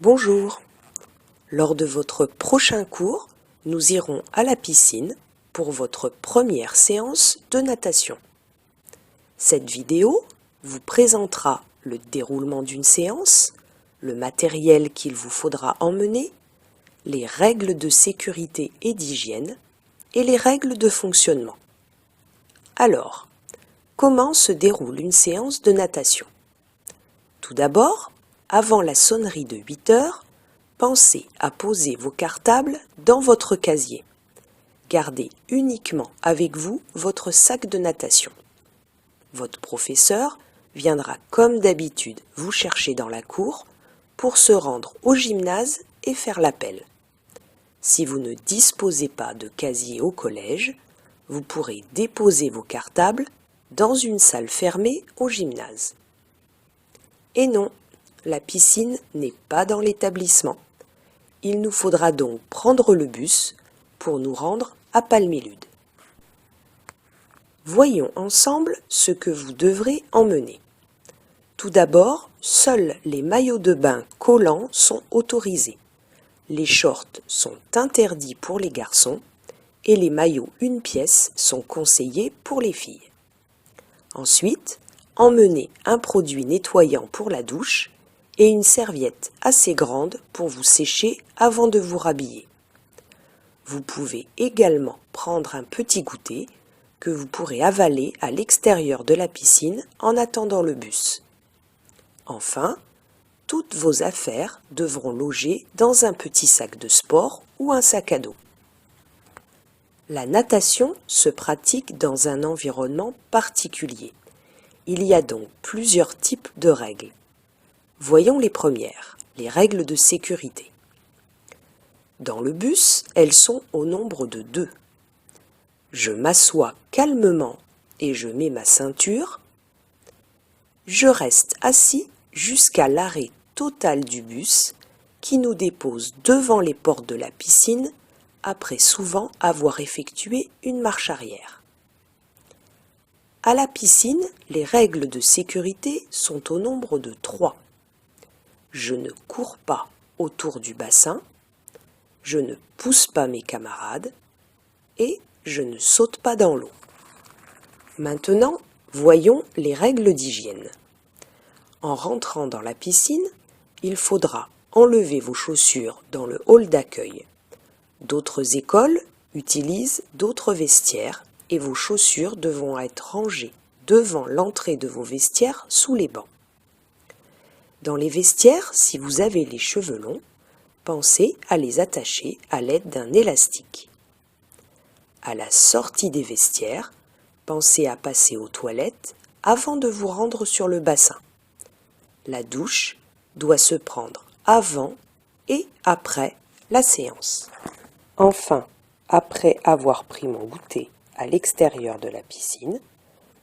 Bonjour. Lors de votre prochain cours, nous irons à la piscine pour votre première séance de natation. Cette vidéo vous présentera le déroulement d'une séance, le matériel qu'il vous faudra emmener, les règles de sécurité et d'hygiène et les règles de fonctionnement. Alors, comment se déroule une séance de natation? Tout d'abord, avant la sonnerie de 8 heures, pensez à poser vos cartables dans votre casier. Gardez uniquement avec vous votre sac de natation. Votre professeur viendra comme d'habitude vous chercher dans la cour pour se rendre au gymnase et faire l'appel. Si vous ne disposez pas de casier au collège, vous pourrez déposer vos cartables dans une salle fermée au gymnase. Et non, la piscine n'est pas dans l'établissement. Il nous faudra donc prendre le bus pour nous rendre à Palmilude. Voyons ensemble ce que vous devrez emmener. Tout d'abord, seuls les maillots de bain collants sont autorisés. Les shorts sont interdits pour les garçons et les maillots une pièce sont conseillés pour les filles. Ensuite, emmenez un produit nettoyant pour la douche et une serviette assez grande pour vous sécher avant de vous rhabiller. Vous pouvez également prendre un petit goûter que vous pourrez avaler à l'extérieur de la piscine en attendant le bus. Enfin, toutes vos affaires devront loger dans un petit sac de sport ou un sac à dos. La natation se pratique dans un environnement particulier. Il y a donc plusieurs types de règles. Voyons les premières, les règles de sécurité. Dans le bus, elles sont au nombre de 2. Je m'assois calmement et je mets ma ceinture. Je reste assis jusqu'à l'arrêt total du bus qui nous dépose devant les portes de la piscine après souvent avoir effectué une marche arrière. À la piscine, les règles de sécurité sont au nombre de 3. Je ne cours pas autour du bassin, je ne pousse pas mes camarades et je ne saute pas dans l'eau. Maintenant, voyons les règles d'hygiène. En rentrant dans la piscine, il faudra enlever vos chaussures dans le hall d'accueil. D'autres écoles utilisent d'autres vestiaires et vos chaussures devront être rangées devant l'entrée de vos vestiaires sous les bancs. Dans les vestiaires, si vous avez les cheveux longs, pensez à les attacher à l'aide d'un élastique. À la sortie des vestiaires, pensez à passer aux toilettes avant de vous rendre sur le bassin. La douche doit se prendre avant et après la séance. Enfin, après avoir pris mon goûter à l'extérieur de la piscine,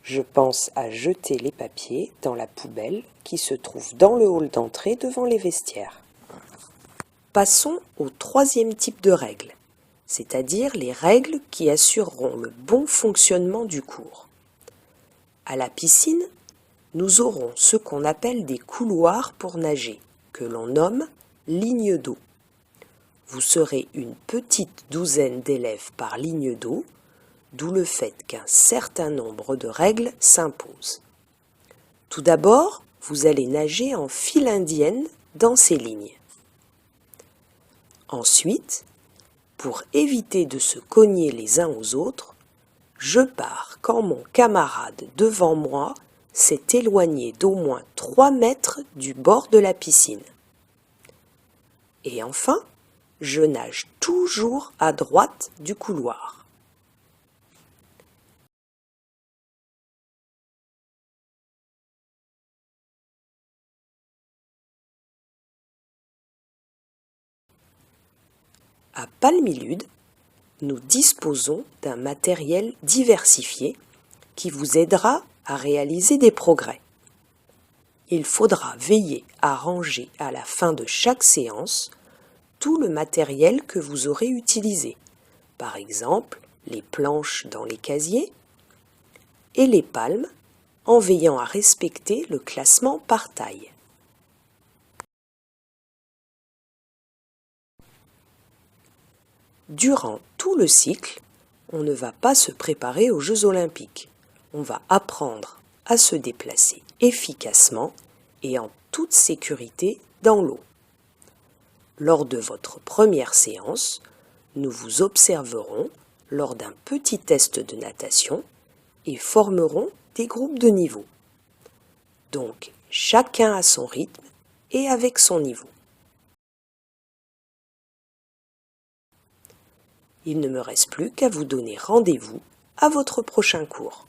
je pense à jeter les papiers dans la poubelle qui se trouve dans le hall d'entrée devant les vestiaires. Passons au 3e type de règles, c'est-à-dire les règles qui assureront le bon fonctionnement du cours. À la piscine, nous aurons ce qu'on appelle des couloirs pour nager, que l'on nomme ligne d'eau. Vous serez une petite douzaine d'élèves par ligne d'eau, d'où le fait qu'un certain nombre de règles s'imposent. Tout d'abord, vous allez nager en file indienne dans ces lignes. Ensuite, pour éviter de se cogner les uns aux autres, je pars quand mon camarade devant moi s'est éloigné d'au moins 3 mètres du bord de la piscine. Et enfin, je nage toujours à droite du couloir. À Palmilude, nous disposons d'un matériel diversifié qui vous aidera à réaliser des progrès. Il faudra veiller à ranger à la fin de chaque séance tout le matériel que vous aurez utilisé, par exemple les planches dans les casiers et les palmes en veillant à respecter le classement par taille. Durant tout le cycle, on ne va pas se préparer aux Jeux olympiques. On va apprendre à se déplacer efficacement et en toute sécurité dans l'eau. Lors de votre première séance, nous vous observerons lors d'un petit test de natation et formerons des groupes de niveau. Donc, chacun à son rythme et avec son niveau. Il ne me reste plus qu'à vous donner rendez-vous à votre prochain cours.